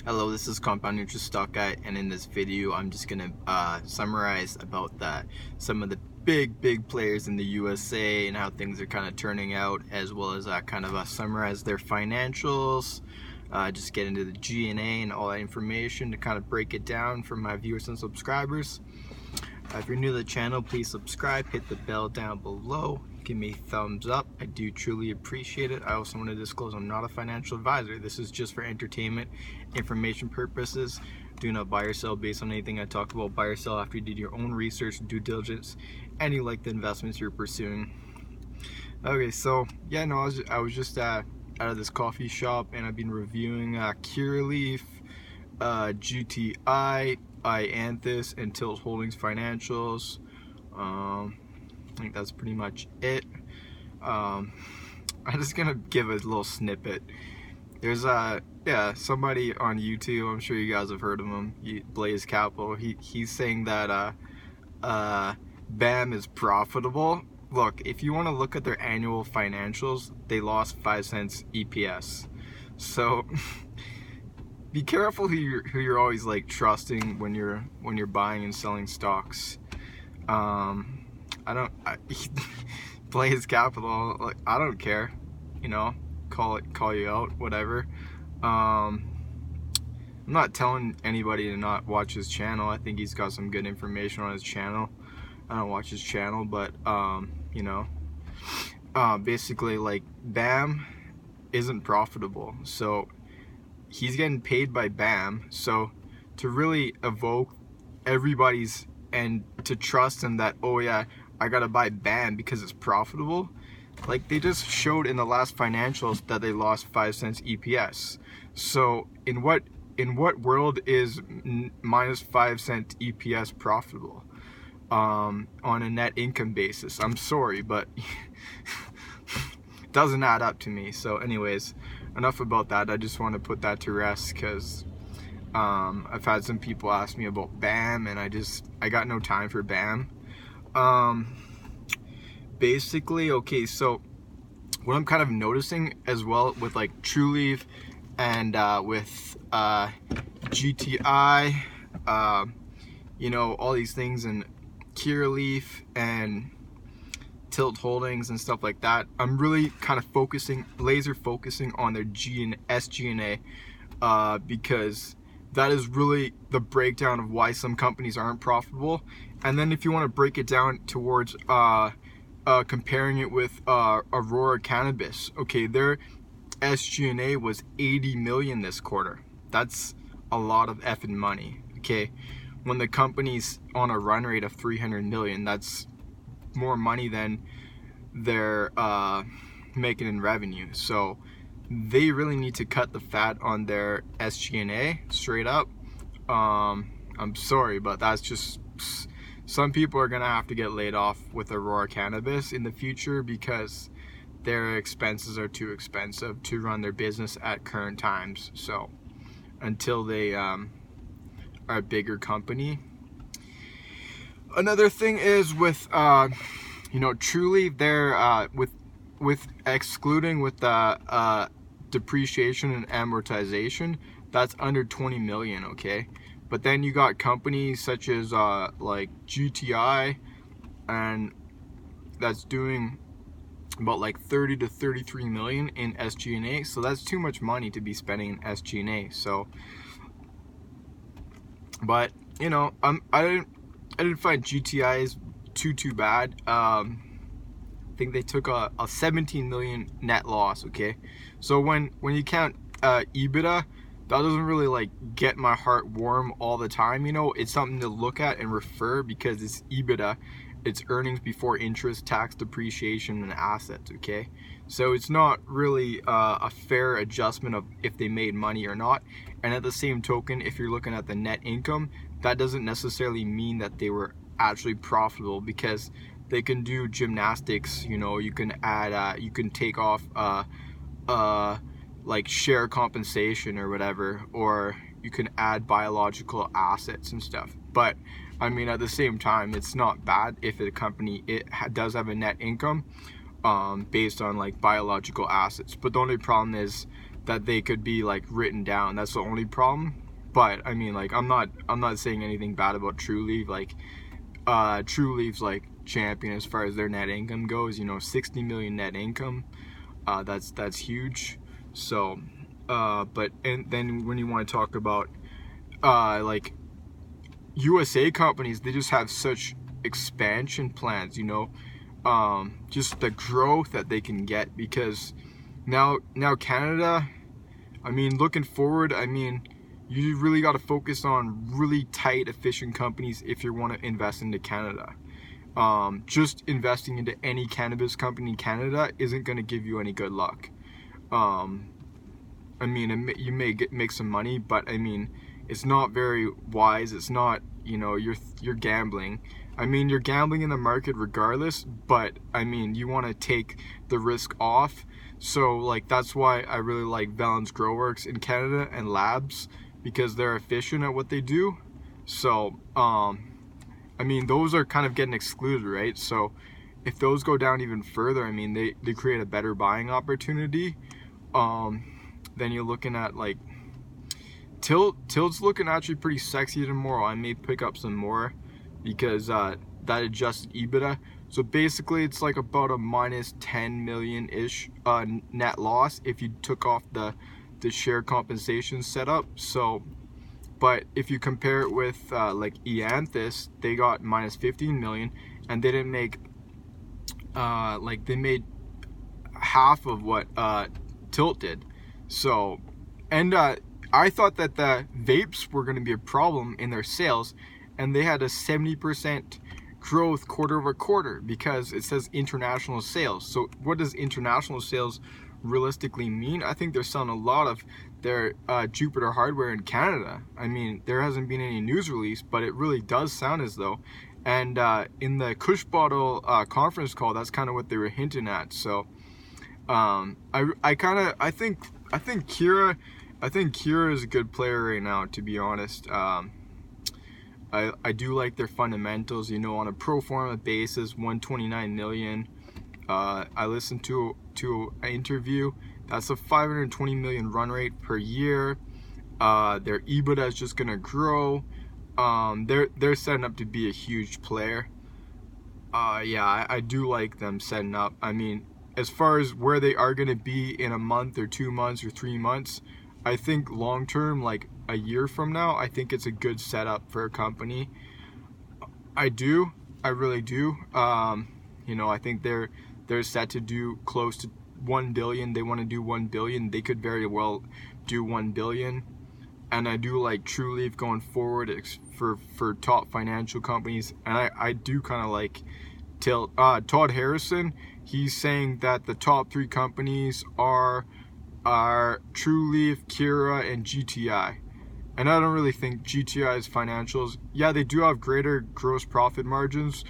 Hello, this is Compound Interest Stock Guy, and in this video I'm just gonna summarize about some of the big players in the USA and how things are kind of turning out, as well as summarize their financials, just get into the G&A and all that information to kind of break it down for my viewers and subscribers. If you're new to the channel, please subscribe, hit the bell down below, give me a thumbs up. I do truly appreciate it. I also want to disclose I'm not a financial advisor. This is just for entertainment, information purposes. Do not buy or sell based on anything I talk about. Buy or sell after you did your own research, due diligence, and you like the investments you're pursuing. Okay, so yeah, no, I was just out of this coffee shop, and I've been reviewing Curaleaf, GTI, Ianthus, and Tilt Holdings financials. I think that's pretty much it. I'm just gonna give a little snippet. There's somebody on YouTube, I'm sure you guys have heard of him, Blaze Capital. He's saying that BAM is profitable. Look, if you want to look at their annual financials, they lost 5 cents EPS. So be careful who you're always like trusting when you're buying and selling stocks. Blaze Capital, like, I don't care, call you out, whatever. I'm not telling anybody to not watch his channel. I think he's got some good information on his channel. I don't watch his channel, but basically, like, BAM isn't profitable, so he's getting paid by BAM. So to really evoke everybody's and to trust him that, oh yeah, I gotta buy BAM because it's profitable, like, they just showed in the last financials that they lost 5 cents EPS. So in what world is minus 5 cent EPS profitable on a net income basis? I'm sorry, but it doesn't add up to me. So anyways, enough about that. I just want to put that to rest because I've had some people ask me about BAM, and I got no time for BAM. Basically, okay, so what I'm kind of noticing as well with like Trulieve and with GTI, all these things, and Curaleaf and Tilt Holdings and stuff like that, I'm really kind of laser focusing on their SG&A, because that is really the breakdown of why some companies aren't profitable. And then if you want to break it down towards comparing it with Aurora Cannabis, okay, their SG&A was 80 million this quarter. That's a lot of effing money, okay? When the company's on a run rate of 300 million, that's more money than they're making in revenue. So they really need to cut the fat on their SG&A straight up. I'm sorry, but that's just, some people are gonna have to get laid off with Aurora Cannabis in the future because their expenses are too expensive to run their business at current times. So until they are a bigger company. Another thing is with Truly, they're with excluding with the depreciation and amortization, that's under 20 million, okay? But then you got companies such as like GTI, and that's doing about like 30 to 33 million in SG&A. So that's too much money to be spending in SG&A. So, but I didn't find GTI's too bad. I think they took a 17 million net loss, okay? So when you count EBITDA, that doesn't really like get my heart warm all the time. It's something to look at and refer because it's EBITDA. It's earnings before interest, tax, depreciation, and assets, okay? So it's not really a fair adjustment of if they made money or not. And at the same token, if you're looking at the net income, that doesn't necessarily mean that they were actually profitable, because they can do gymnastics. You can add, you can take off like share compensation or whatever, or you can add biological assets and stuff. But I mean, at the same time, it's not bad if a company does have a net income based on like biological assets. But the only problem is that they could be like written down. That's the only problem. But I mean, like, I'm not saying anything bad about True Leaf. Like, True Leaf's like champion as far as their net income goes. You know, 60 million net income. That's huge. So, but and then when you want to talk about like USA companies, they just have such expansion plans. You know, just the growth that they can get, because now Canada, I mean, looking forward, I mean, you really got to focus on really tight, efficient companies if you want to invest into Canada. Just investing into any cannabis company in Canada isn't going to give you any good luck. I mean, you may make some money, but I mean, it's not very wise. It's not, you know, you're gambling. I mean, you're gambling in the market regardless, but I mean, you want to take the risk off. So like, that's why I really like Valens Growworks in Canada and Labs, because they're efficient at what they do. So I mean, those are kind of getting excluded, right? So if those go down even further, I mean, they create a better buying opportunity. Then you're looking at like Tilt's looking actually pretty sexy tomorrow. I may pick up some more because that adjusted EBITDA. So basically, it's like about a minus 10 million-ish net loss if you took off the share compensation setup. So, but if you compare it with like Eanthus, they got minus 15 million, and they didn't make like, they made half of what Tilt did. So, and I thought that the vapes were going to be a problem in their sales, and they had a 70% growth quarter over quarter, because it says international sales. So what does international sales realistically mean? I think they're selling a lot of their Jupiter hardware in Canada. I mean, there hasn't been any news release, but it really does sound as though. And in the Kush Bottle conference call, that's kind of what they were hinting at. So I think Kira is a good player right now, to be honest. I do like their fundamentals, you know, on a pro forma basis, 129 million. I listened to an interview. That's a 520 million run rate per year. Their EBITDA is just gonna grow. They're setting up to be a huge player. Yeah, I do like them setting up. I mean, as far as where they are gonna be in a month or 2 months or 3 months, I think long term, like a year from now, I think it's a good setup for a company. I really do. You know, I think they're set to do close to 1 billion. They want to do 1 billion. They could very well do 1 billion. And I do like True Leaf going forward for top financial companies. And I do kind of like Todd Harrison. He's saying that the top 3 companies are True Leaf, Kira, and GTI. And I don't really think GTI's financials, yeah, they do have greater gross profit margins,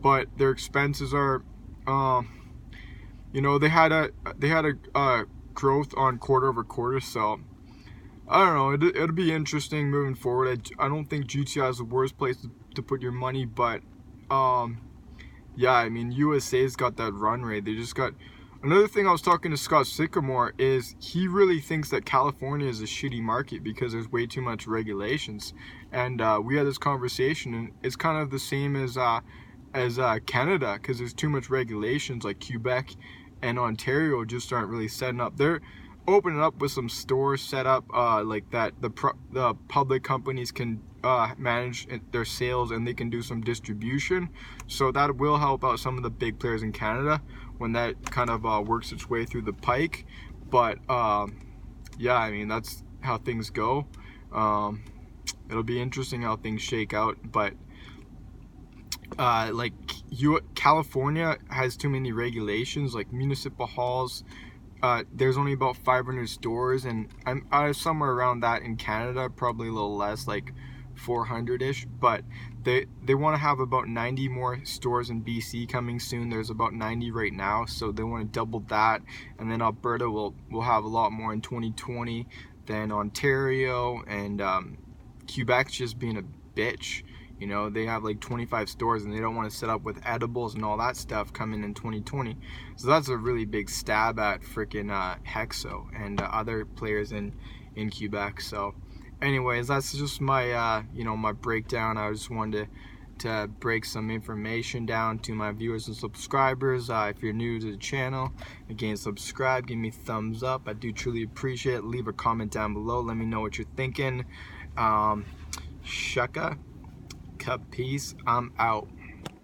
but their expenses are, you know, they had a growth on quarter over quarter. So I don't know, it'll be interesting moving forward. I don't think GTI is the worst place to put your money, but yeah, I mean, USA's got that run rate. They just got. Another thing I was talking to Scott Sycamore is he really thinks that California is a shitty market because there's way too much regulations. And we had this conversation, and it's kind of the same as Canada, because there's too much regulations. Like Quebec and Ontario just aren't really setting up. They're opening up with some stores set up like that. The public companies can manage their sales, and they can do some distribution. So that will help out some of the big players in Canada when that kind of works its way through the pike. But yeah, I mean, that's how things go. It'll be interesting how things shake out, but like California has too many regulations, like municipal halls. There's only about 500 stores, and I'm somewhere around that in Canada, probably a little less, like 400-ish, but they want to have about 90 more stores in BC coming soon. There's about 90 right now, so they want to double that. And then Alberta will have a lot more in 2020 than Ontario, and Quebec's just being a bitch. You know, they have like 25 stores and they don't want to set up with edibles and all that stuff coming in 2020. So that's a really big stab at freaking Hexo and other players in Quebec. So anyways, that's just my my breakdown. I just wanted to break some information down to my viewers and subscribers. If you're new to the channel, again, subscribe, give me a thumbs up. I do truly appreciate it. Leave a comment down below. Let me know what you're thinking. Shaka, cup, peace. I'm out.